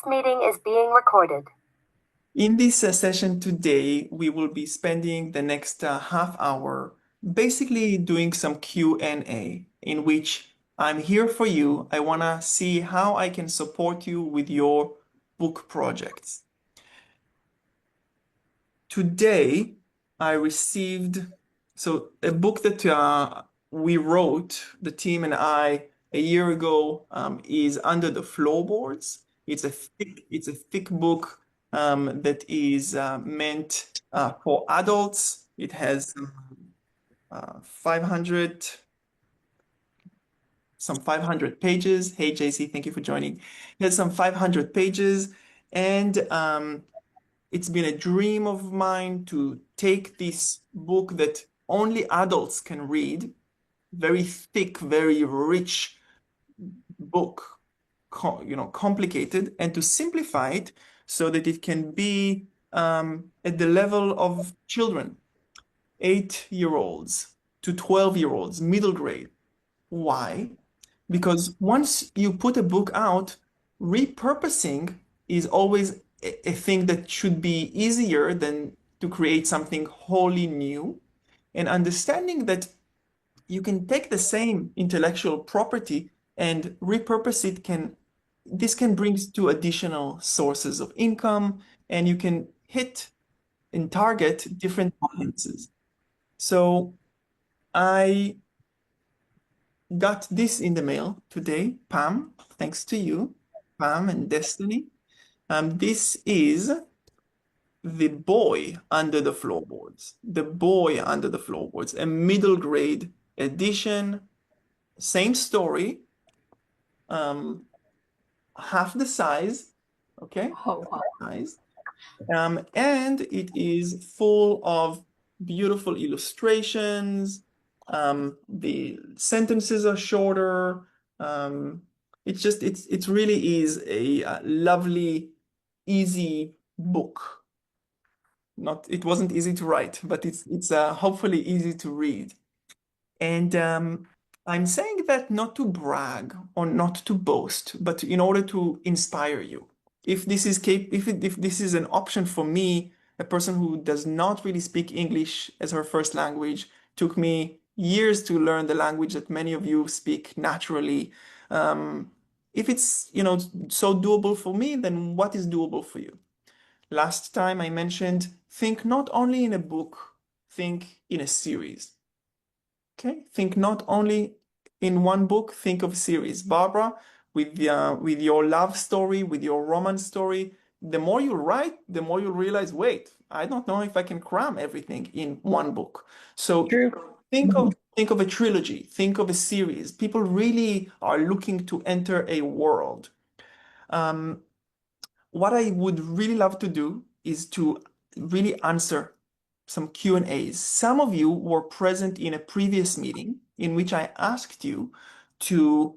meeting is being recorded. In this session today, we will be spending the next half hour basically doing some Q&A in which I'm here for you. I want to see how I can support you with your book projects. Today, I received a book that we wrote, the team and I, a year ago, is Under the Floorboards. It's a thick book that is meant for adults. It has 500 some 500 pages. Hey, JC, thank you for joining. It has some 500 pages, and it's been a dream of mine to take this book that only adults can read, very thick, very rich book, complicated, and to simplify it so that it can be at the level of children, 8-year-olds to 12-year-olds, middle grade. Why? Because once you put a book out, repurposing is always a thing that should be easier than to create something wholly new. And understanding that you can take the same intellectual property and repurpose it this can bring to additional sources of income, and you can hit and target different audiences. So I got this in the mail today, Pam, thanks to you, Pam and Destiny. This is The Boy Under the Floorboards. The Boy Under the Floorboards, a middle grade edition, same story, half the size, okay? Oh, wow. Size. And it is full of beautiful illustrations. The sentences are shorter. It really is a lovely, easy book. It wasn't easy to write, but it's hopefully easy to read. And I'm saying that not to brag or not to boast, but in order to inspire you. If this is an option for me, a person who does not really speak English as her first language, took me years to learn the language that many of you speak naturally. If it's, so doable for me, then what is doable for you? Last time I mentioned, think not only in a book, think in a series. Okay, think not only in one book, think of series. Barbara, with your love story, with your romance story, the more you write, the more you realize, wait, I don't know if I can cram everything in one book. So True. think of a trilogy, think of a series. People really are looking to enter a world. What I would really love to do is to really answer some Q&As. Some of you were present in a previous meeting in which I asked you to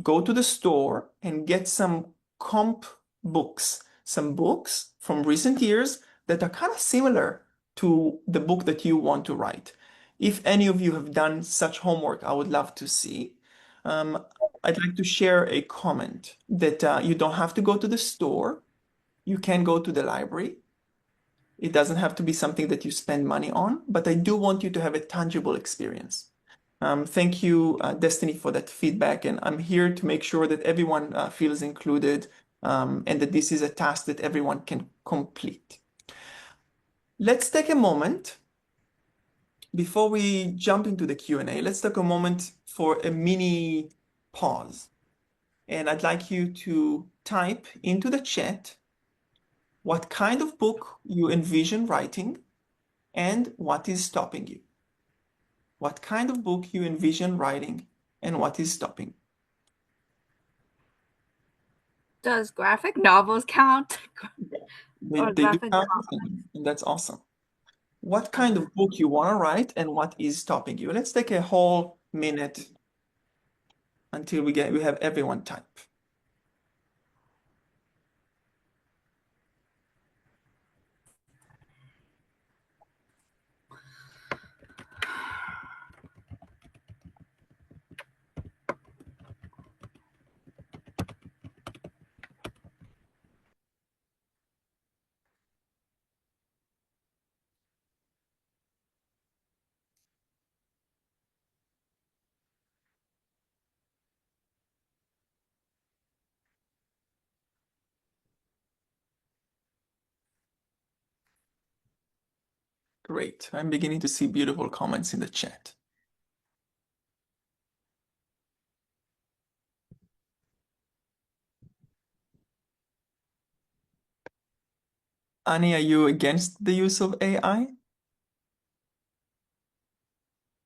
go to the store and get some comp books, some books from recent years that are kind of similar to the book that you want to write. If any of you have done such homework, I would love to see. I'd like to share a comment that you don't have to go to the store. You can go to the library. It doesn't have to be something that you spend money on, but I do want you to have a tangible experience. Thank you, Destiny, for that feedback. And I'm here to make sure that everyone feels included and that this is a task that everyone can complete. Let's take a moment before we jump into the Q&A. Let's take a moment for a mini pause. And I'd like you to type into the chat what kind of book you envision writing and what is stopping you. What kind of book you envision writing and what is stopping. Does graphic novels count? They do graphic count, and that's awesome. What kind of book you want to write and what is stopping you. Let's take a whole minute until we have everyone type. Great. I'm beginning to see beautiful comments in the chat. Annie, are you against the use of AI?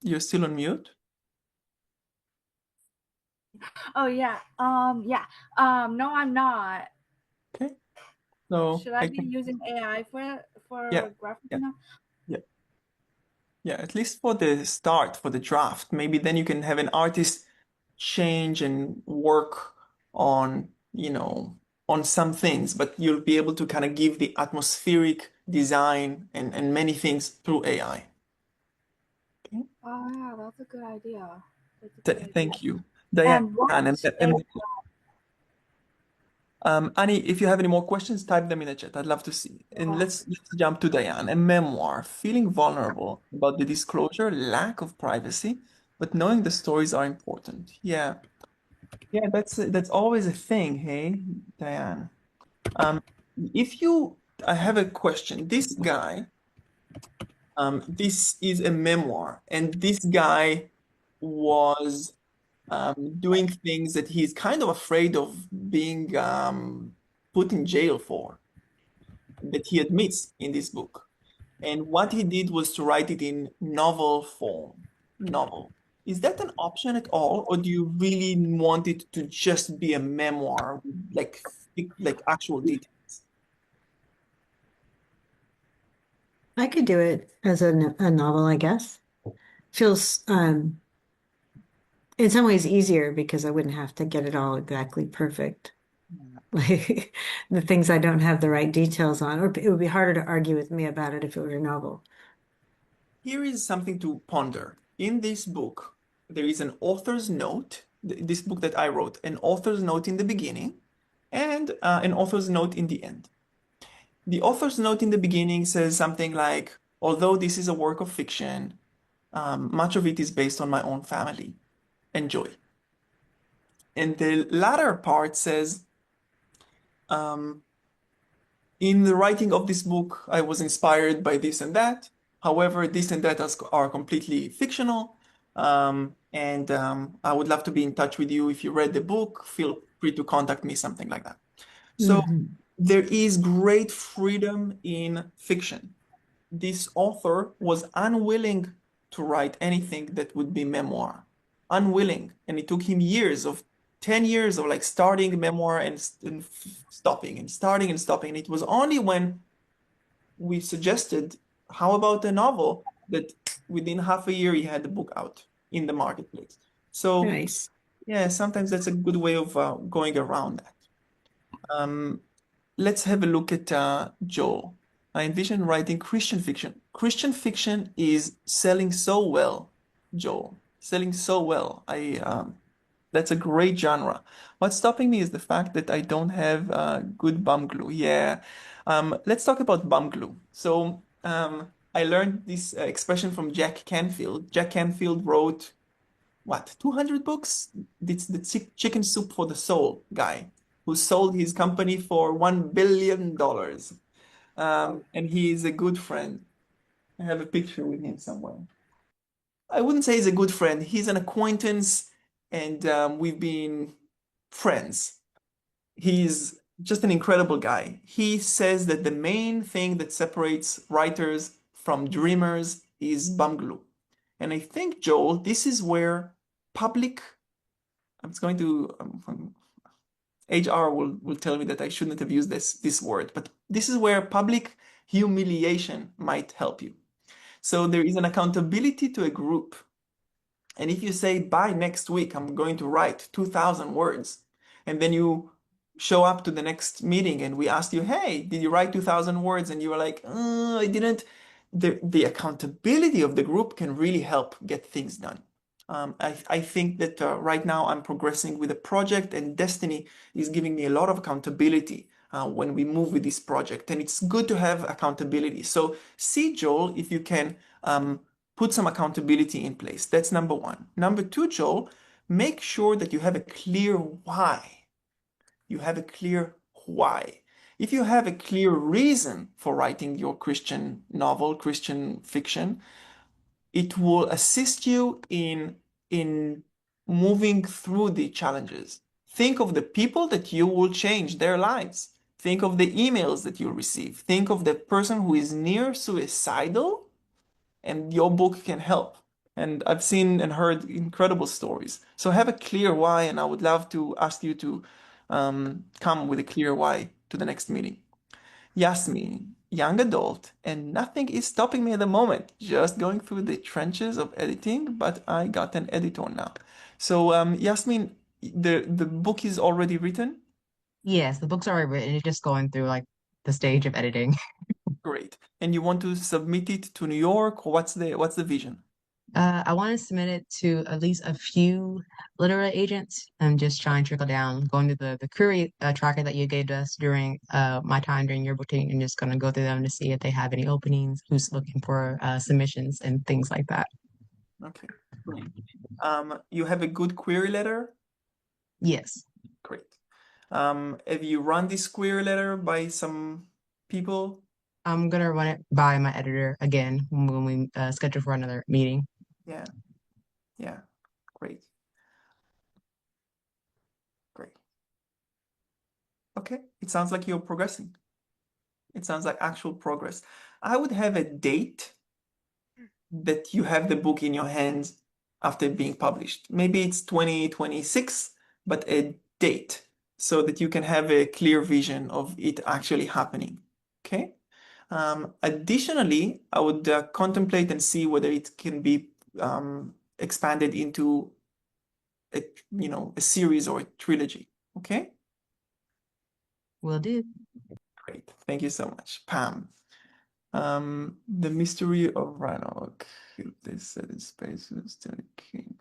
You're still on mute? Oh yeah. Yeah. No, I'm not. Okay. So Should I I be can, using AI yeah, for graphic yeah, now? yeah, yeah. At least for the start, for the draft. Maybe then you can have an artist change and work on, on some things, but you'll be able to kind of give the atmospheric design and many things through AI. Okay. Oh yeah, that's a good idea. That's a good idea. Thank you. Diane, And what Annie, if you have any more questions, type them in the chat. I'd love to see. And let's jump to Diane. A memoir, feeling vulnerable about the disclosure, lack of privacy, but knowing the stories are important. Yeah, yeah, that's always a thing. Hey, Diane. Um, if you, I have a question. This guy, this is a memoir, and this guy was doing things that he's kind of afraid of being put in jail for, that he admits in this book. And what he did was to write it in novel form. Novel. Is that an option at all, or do you really want it to just be a memoir, like like actual details? I could do it as a novel, I guess. Feels in some ways easier because I wouldn't have to get it all exactly perfect. Like the things I don't have the right details on, or it would be harder to argue with me about it if it were a novel. Here is something to ponder. In this book, there is an author's note, this book that I wrote, an author's note in the beginning and an author's note in the end. The author's note in the beginning says something like, although this is a work of fiction, much of it is based on my own family. Enjoy. And the latter part says, um, in the writing of this book, I was inspired by this and that. However, this and that are completely fictional. And I would love to be in touch with you. If you read the book, feel free to contact me, something like that. So Mhm. there is great freedom in fiction. This author was unwilling to write anything that would be memoir. Unwilling. And it took him years of 10 years of like starting memoir and stopping and starting and stopping. And it was only when we suggested, how about a novel, that within half a year he had the book out in the marketplace. So Nice. yeah, sometimes that's a good way of going around that. Let's have a look at Joel. I envision writing Christian fiction. Christian fiction is selling so well, Joel. Selling so well. That's a great genre. What's stopping me is the fact that I don't have good bum glue. Yeah. Let's talk about bum glue. So I learned this expression from Jack Canfield. Jack Canfield wrote what, 200 books? It's the chicken soup for the soul guy who sold his company for $1 billion. And he is a good friend. I have a picture with him somewhere. I wouldn't say he's a good friend. He's an acquaintance, and we've been friends. He's just an incredible guy. He says that the main thing that separates writers from dreamers is bum glue. And I think, Joel, this is where public, I'm just going to, HR will tell me that I shouldn't have used this word, but this is where public humiliation might help you. So there is an accountability to a group. And if you say, by next week, I'm going to write 2,000 words, and then you show up to the next meeting and we ask you, hey, did you write 2,000 words? And you were like, I didn't. The accountability of the group can really help get things done. I think that right now I'm progressing with a project, and Destiny is giving me a lot of accountability when we move with this project. And it's good to have accountability. So see, Joel, if you can put some accountability in place. That's number one. Number two, Joel, make sure that you have a clear why. You have a clear why. If you have a clear reason for writing your Christian novel, Christian fiction, it will assist you in moving through the challenges. Think of the people that you will change their lives. Think of the emails that you'll receive. Think of the person who is near suicidal, and your book can help. And I've seen and heard incredible stories. So have a clear why, and I would love to ask you to come with a clear why to the next meeting. Yasmin, young adult, and nothing is stopping me at the moment. Just going through the trenches of editing, but I got an editor now. So, Yasmin, the book is already written? Yes, the book's already written. It's just going through like the stage of editing. Great. And you want to submit it to New York, or what's the vision? I want to submit it to at least a few literary agents and just try and trickle down, going to the query tracker that you gave us during my time during your booking, and just gonna go through them to see if they have any openings, who's looking for submissions and things like that. Okay. Great. You have a good query letter? Yes. Great. Have you run this query letter by some people? I'm gonna run it by my editor again when we schedule for another meeting. Yeah. Yeah. Great. Great. Okay. It sounds like you're progressing. It sounds like actual progress. I would have a date that you have the book in your hands after being published. Maybe it's 2026, but a date so that you can have a clear vision of it actually happening. Okay. Additionally, I would contemplate and see whether it can be expanded into a series or a trilogy. Okay. Will do. Great. Thank you so much, Pam. The mystery of Rannoch. They said in space is the king.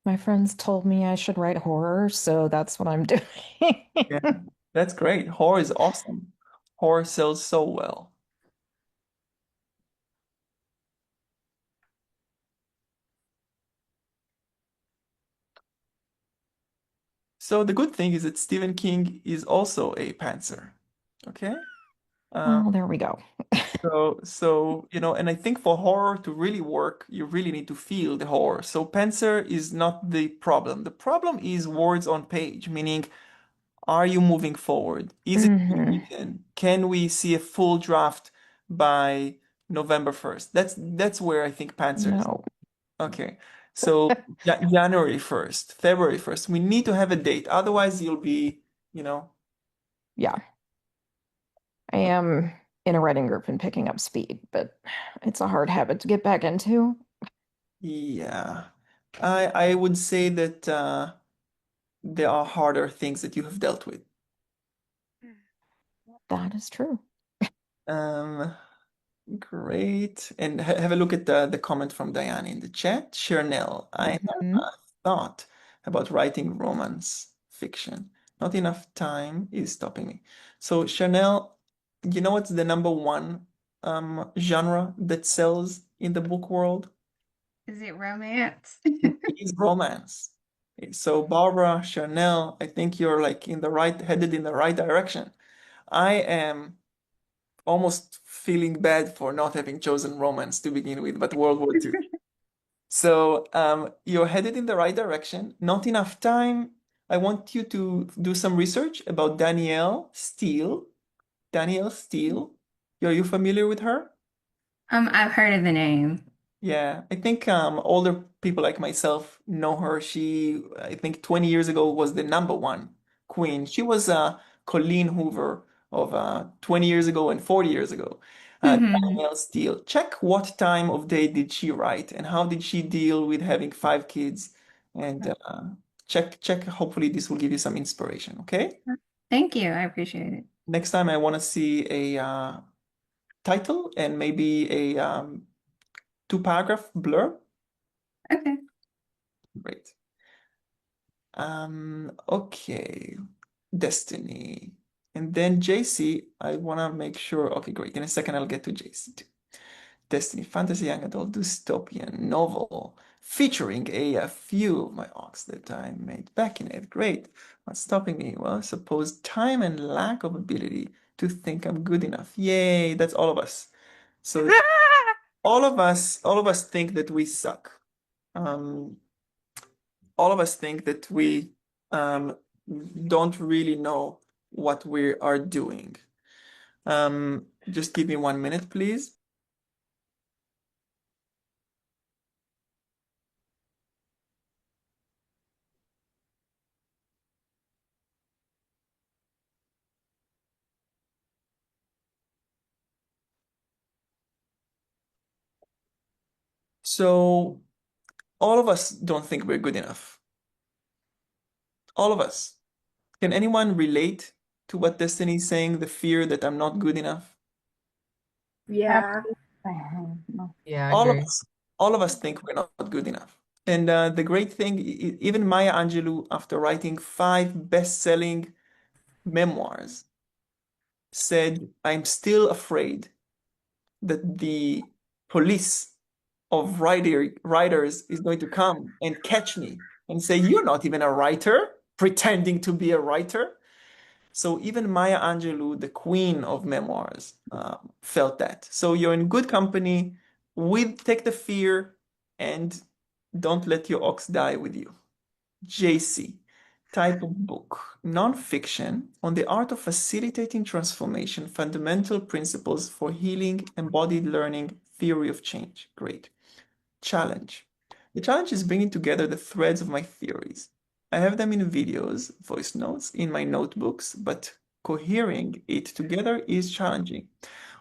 My friends told me I should write horror, so that's what I'm doing. Yeah, that's great. Horror is awesome. Horror sells so well. So the good thing is that Stephen King is also a pantser. Okay? Well, there we go. So, and I think for horror to really work, you really need to feel the horror. So pantser is not the problem. The problem is words on page, meaning, are you moving forward? Is it Mhm. written? Can we see a full draft by November 1st? That's where I think pantser is. No. Okay. So January 1st, February 1st. We need to have a date. Otherwise, you'll be, Yeah. I am in a writing group and picking up speed, but it's a hard habit to get back into. yeah. I would say that there are harder things that you have dealt with. That is true. Um, Great. And have a look at the comment from Diane in the chat. Chanel, I have Mhm. a thought about writing romance fiction. Not enough time is stopping me. So Chanel, you know what's the number one genre that sells in the book world? Is it romance? It is romance. So Barbara, Chanel, I think you're like headed in the right direction. I am almost feeling bad for not having chosen romance to begin with, but World War II. So you're headed in the right direction. Not enough time. I want you to do some research about Danielle Steele. Danielle Steele. Are you familiar with her? I've heard of the name. Yeah, I think older people like myself know her. She, I think 20 years ago, was the number one queen. She was Colleen Hoover of 20 years ago and 40 years ago. Hmm. Danielle Steele. Check what time of day did she write and how did she deal with having 5 kids? And check. Hopefully, this will give you some inspiration. Okay. Thank you. I appreciate it. Next time, I want to see a title and maybe a 2-paragraph blurb. Okay. Great. Okay. Destiny. And then JC, I want to make sure. Okay, great. In a second, I'll get to JC too. Destiny Fantasy Young Adult Dystopian Novel featuring a few of my arcs that I made back in 8th grade. What's stopping me? Well, I suppose time and lack of ability to think I'm good enough. Yay, that's all of us. So all of us think that we suck. All of us think that we don't really know what we are doing. Just give me 1 minute, please. So all of us don't think we're good enough. All of us. Can anyone relate to what Destiny is saying, the fear that I'm not good enough? Yeah. Yeah, I All of agree. us, all of us think we're not good enough. And the great thing, even Maya Angelou, after writing 5 best-selling memoirs, said, I'm still afraid that the police of writers is going to come and catch me and say, you're not even a writer, pretending to be a writer. So even Maya Angelou, the queen of memoirs, felt that. So you're in good company. Take the fear and don't let your ox die with you. JC, type of book, nonfiction on the art of facilitating transformation, fundamental principles for healing, embodied learning, theory of change. Great. Challenge. The challenge is bringing together the threads of my theories. I have them in videos, voice notes, in my notebooks, but cohering it together is challenging.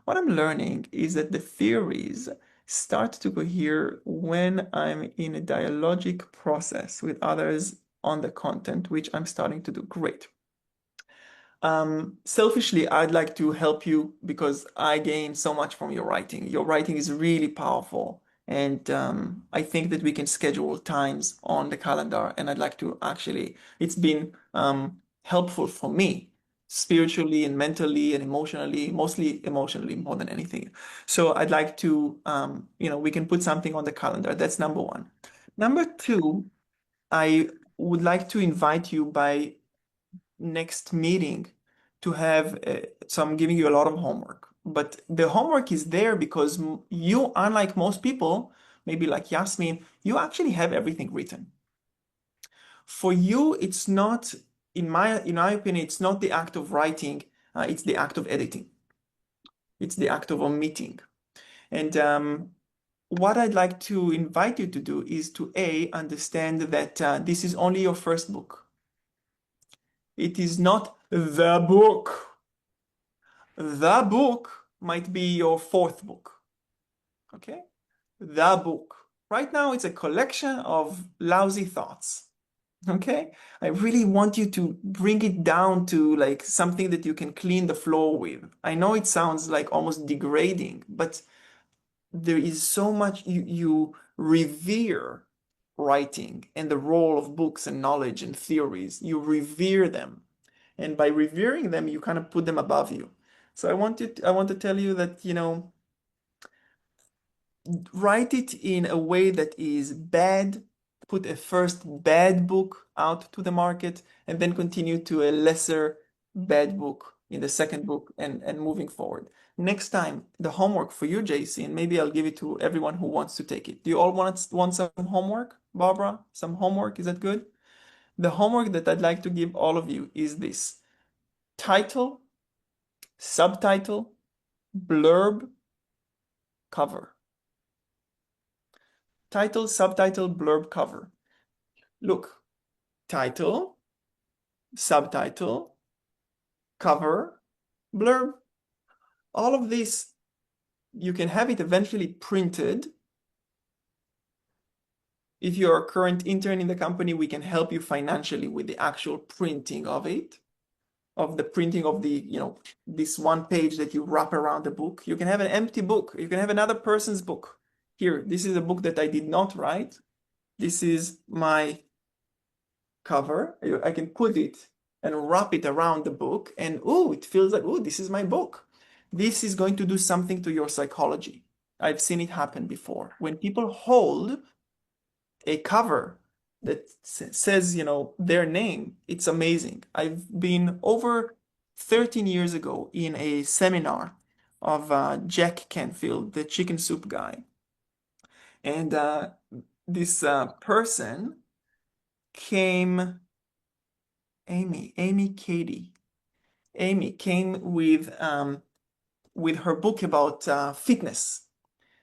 What I'm learning is that the theories start to cohere when I'm in a dialogic process with others on the content, which I'm starting to do. Great. Selfishly, I'd like to help you because I gain so much from your writing. Your writing is really powerful. And I think that we can schedule times on the calendar. And I'd like to actually, it's been helpful for me spiritually and mentally and emotionally, mostly emotionally more than anything. So I'd like to, we can put something on the calendar. That's number one. Number two, I would like to invite you by next meeting to have so I'm giving you a lot of homework, but the homework is there because you, unlike most people, maybe like Yasmin, you actually have everything written. For you, it's not, in my opinion, it's not the act of writing, it's the act of editing. It's the act of omitting. And what I'd like to invite you to do is to understand that this is only your first book. It is not the book. The book might be your 4th book. Okay? The book. Right now, it's a collection of lousy thoughts. Okay? I really want you to bring it down to like something that you can clean the floor with. I know it sounds like almost degrading, but there is so much you revere writing and the role of books and knowledge and theories. You revere them. And by revering them, you kind of put them above you. So I want to tell you that, write it in a way that is bad, put a first bad book out to the market, and then continue to a lesser bad book in the second book and moving forward. Next time, the homework for you, JC, and maybe I'll give it to everyone who wants to take it. Do you all want some homework? Barbara, some homework? Is that good? The homework that I'd like to give all of you is this. Title, subtitle, blurb, cover. Title, subtitle, blurb, cover. Look, title, subtitle, cover, blurb. All of this, you can have it eventually printed. If you're a current intern in the company, we can help you financially with the actual printing of it, of the printing of the, this one page that you wrap around the book. You can have an empty book. You can have another person's book. Here, this is a book that I did not write. This is my cover. I can put it and wrap it around the book, and it feels like, this is my book. This is going to do something to your psychology. I've seen it happen before. When people hold a cover that says, their name, it's amazing. I've been over 13 years ago in a seminar of Jack Canfield, the chicken soup guy. And this person came, Amy came with her book about fitness.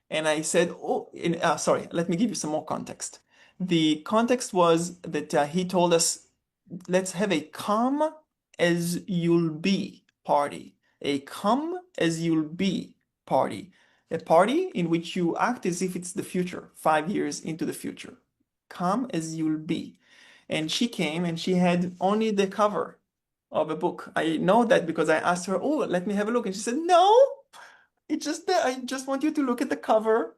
And I said, oh, sorry, let me give you some more context. The context was that he told us, let's have a come as you'll be party. A come as you'll be party. A party in which you act as if it's the future, 5 years into the future. Come as you'll be. And she came and she had only the cover of a book. I know that because I asked her, oh, let me have a look. And she said, no, it's just that I just want you to look at the cover.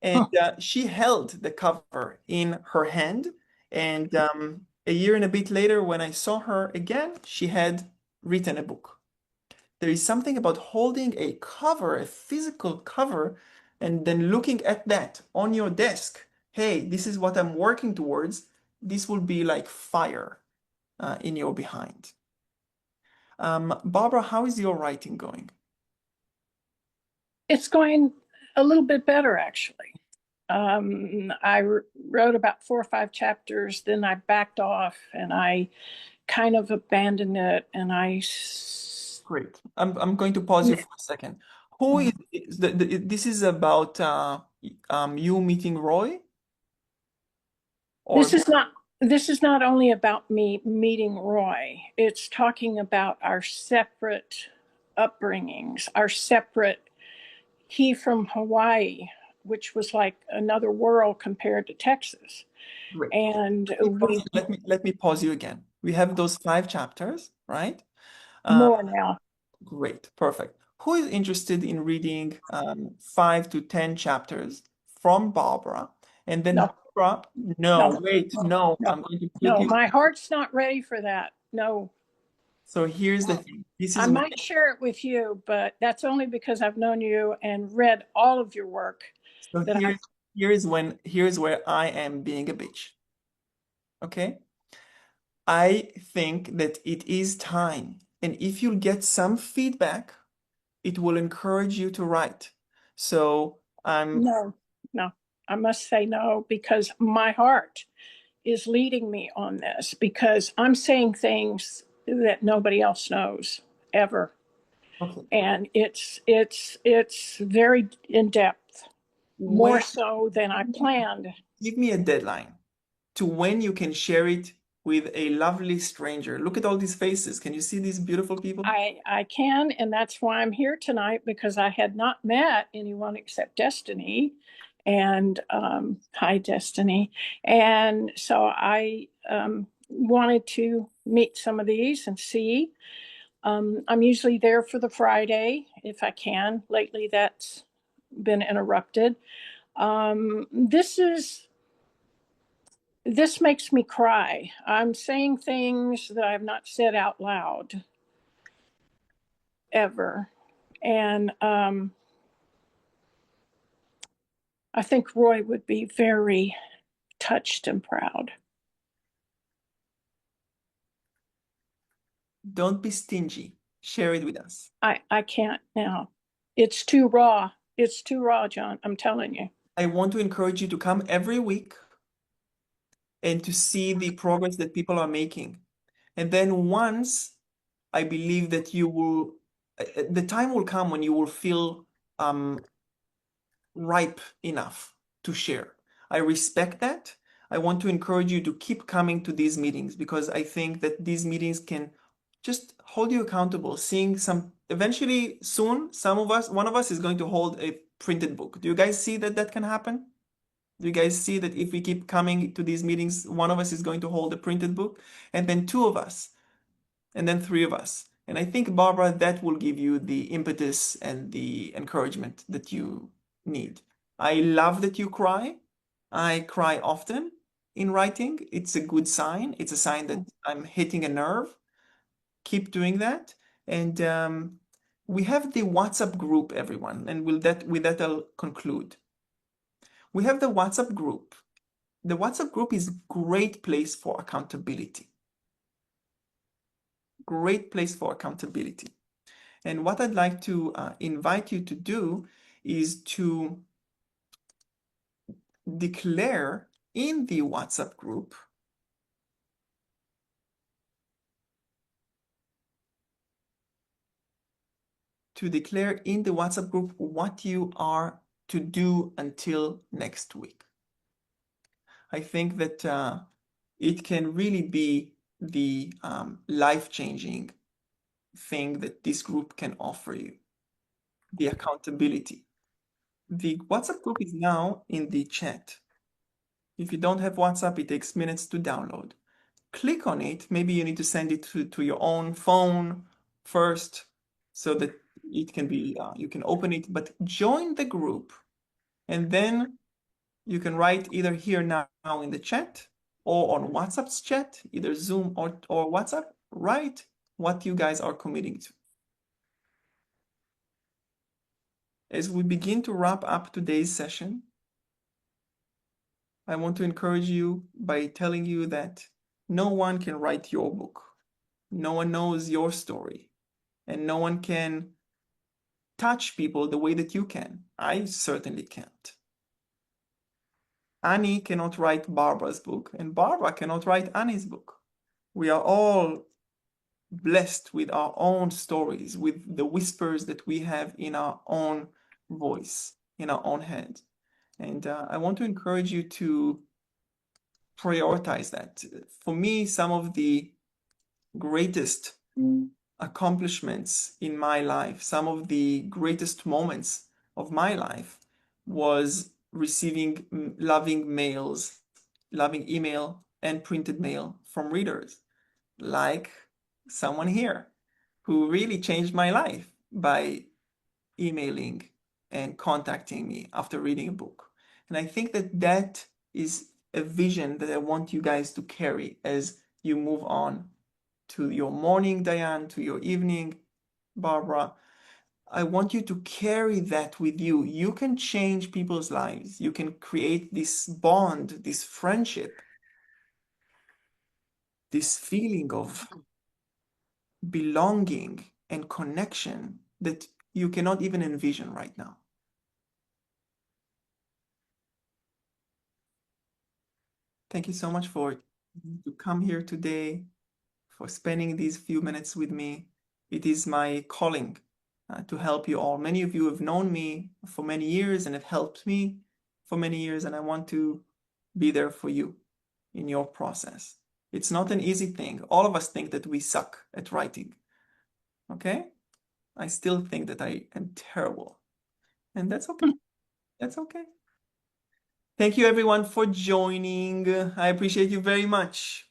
And she held the cover in her hand. And a year and a bit later, when I saw her again, she had written a book. There is something about holding a cover, a physical cover, and then looking at that on your desk. Hey, this is what I'm working towards. This will be like fire in your behind. Barbara, how is your writing going? It's going a little bit better, actually. I wrote about 4 or 5 chapters, then I backed off and I kind of abandoned it. And Great. I'm going to pause you for a second. Who is this is about you meeting Roy? Or this is not only about me meeting Roy. It's talking about our separate upbringings, our separate. He from Hawaii, which was like another world compared to Texas. Great. And let me pause you again. We have those 5 chapters, right? more now. Great, perfect. Who is interested in reading 5 to 10 chapters from Barbara? And then No. Barbara, No. wait, no, No. I'm going to put No, you. my heart's not ready for that. No. So here's the thing. This I is what might share it with you, but that's only because I've known you and read all of your work. so that I here's where I am being a bitch. Okay? I think that it is time. And if you get some feedback, it will encourage you to write. So no, I must say no, because my heart is leading me on this, because I'm saying things that nobody else knows ever. okay. And it's very in depth, more When, so than I planned. give me a deadline to when you can share it with a lovely stranger. Look at all these faces. Can you see these beautiful people? I can, and that's why I'm here tonight, because I had not met anyone except Destiny, and hi Destiny, and so I wanted to meet some of these and see. I'm usually there for the Friday if I can. Lately, that's been interrupted. This makes me cry. I'm saying things that I've not said out loud ever. And I think Roy would be very touched and proud. Don't be stingy. Share it with us. I can't now. It's too raw. It's too raw, John. I'm telling you. I want to encourage you to come every week and to see the progress that people are making. And then once I believe that you will, the time will come when you will feel ripe enough to share. I respect that. I want to encourage you to keep coming to these meetings because I think that these meetings can just hold you accountable. Seeing eventually soon, one of us is going to hold a printed book. Do you guys see that that can happen? Do you guys see that if we keep coming to these meetings, one of us is going to hold a printed book, and then 2 of us, and then 3 of us? And I think, Barbara, that will give you the impetus and the encouragement that you need. I love that you cry. I cry often in writing. It's a good sign. It's a sign that I'm hitting a nerve. Keep doing that. And We have the WhatsApp group, everyone, and with that I'll conclude. We have the WhatsApp group. The WhatsApp group is a great place for accountability. Great place for accountability. And what I'd like to invite you to do is to declare in the WhatsApp group what you are to do until next week. I think that it can really be the life-changing thing that this group can offer you, the accountability. The WhatsApp group is now in the chat. If you don't have WhatsApp, it takes minutes to download. Click on it. Maybe you need to send it to your own phone first so that it can be, you can open it, but join the group and then you can write either here now in the chat or on WhatsApp's chat, either Zoom or WhatsApp, write what you guys are committing to. As we begin to wrap up today's session, I want to encourage you by telling you that no one can write your book. No one knows your story, and no one can touch people the way that you can. I certainly can't. Annie cannot write Barbara's book, and Barbara cannot write Annie's book. We are all blessed with our own stories, with the whispers that we have in our own voice, in our own head. And I want to encourage you to prioritize that. For me, some of the greatest accomplishments in my life, some of the greatest moments of my life was receiving loving email and printed mail from readers, like someone here who really changed my life by emailing and contacting me after reading a book. And I think that that is a vision that I want you guys to carry as you move on to your morning, Diane, to your evening, Barbara. I want you to carry that with you. You can change people's lives. You can create this bond, this friendship, this feeling of belonging and connection that you cannot even envision right now. Thank you so much for to come here today, for spending these few minutes with me. It is my calling to help you all. Many of you have known me for many years and have helped me for many years, and I want to be there for you in your process. It's not an easy thing. All of us think that we suck at writing, okay? I still think that I am terrible, and that's okay. That's okay. Thank you everyone for joining. I appreciate you very much.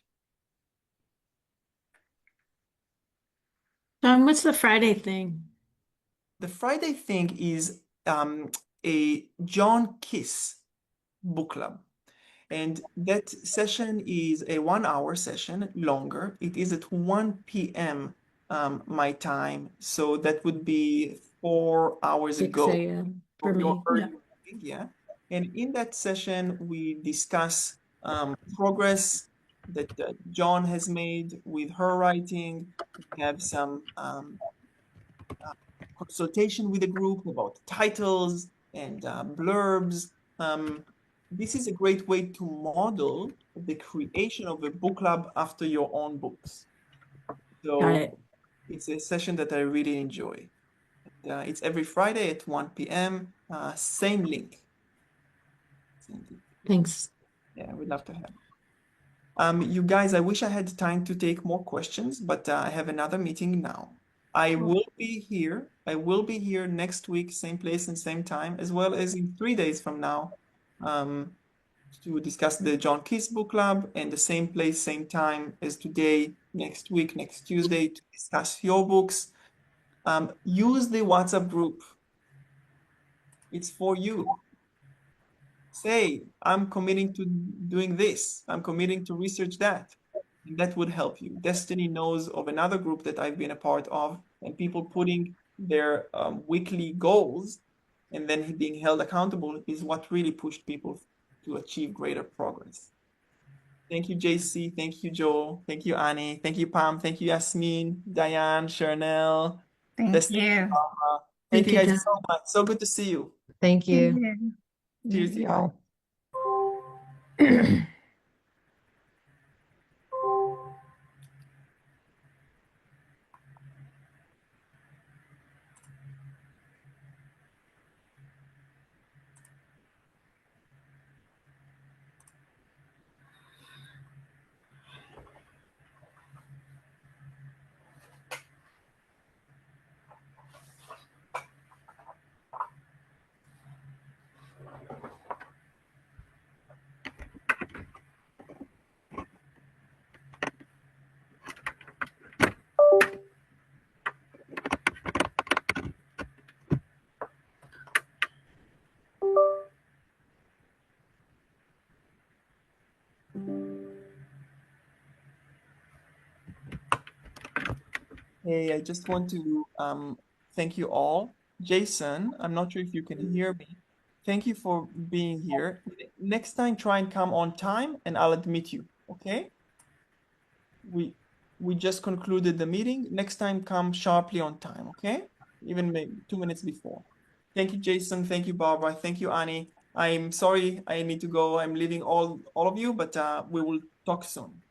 What's the Friday thing? The Friday thing is a John Kiss book club. And that session is a 1 hour session, longer. It is at 1 p.m. My time. So that would be 4 hours 6 ago. a.m. for Your me. early Yeah. morning, yeah. And in that session, we discuss progress that John has made with her writing. We have some consultation with the group about titles and blurbs. This is a great way to model the creation of a book club after your own books. Got So it. it's a session that I really enjoy. It's every Friday at 1 p.m. Same link. Thanks. Yeah, we'd love to have it. You guys, I wish I had time to take more questions, but I have another meeting now. I will be here. I will be here next week, same place and same time, as well as in 3 days from now, to discuss the John Keats Book Club, and the same place, same time as today, next week, next Tuesday, to discuss your books. Use the WhatsApp group. It's for you. Say, I'm committing to doing this. I'm committing to research that. And that would help you. Destiny knows of another group that I've been a part of, and people putting their weekly goals and then being held accountable is what really pushed people to achieve greater progress. Thank you, JC. Thank you, Joel. Thank you, Annie. Thank you, Pam. Thank you, Yasmin, Diane, Chanel. Thank Destiny, you. thank you you, guys John. so much. So good to see you. Thank Thank you. you. Cheers, you guys. Y'all. Hey, I just want to thank you all. Jason, I'm not sure if you can hear me. Thank you for being here. Next time, try and come on time and I'll admit you, okay? We just concluded the meeting. Next time, come sharply on time, okay? Even maybe 2 minutes before. Thank you, Jason. Thank you, Barbara. Thank you, Annie. I'm sorry I need to go. I'm leaving all of you, but we will talk soon.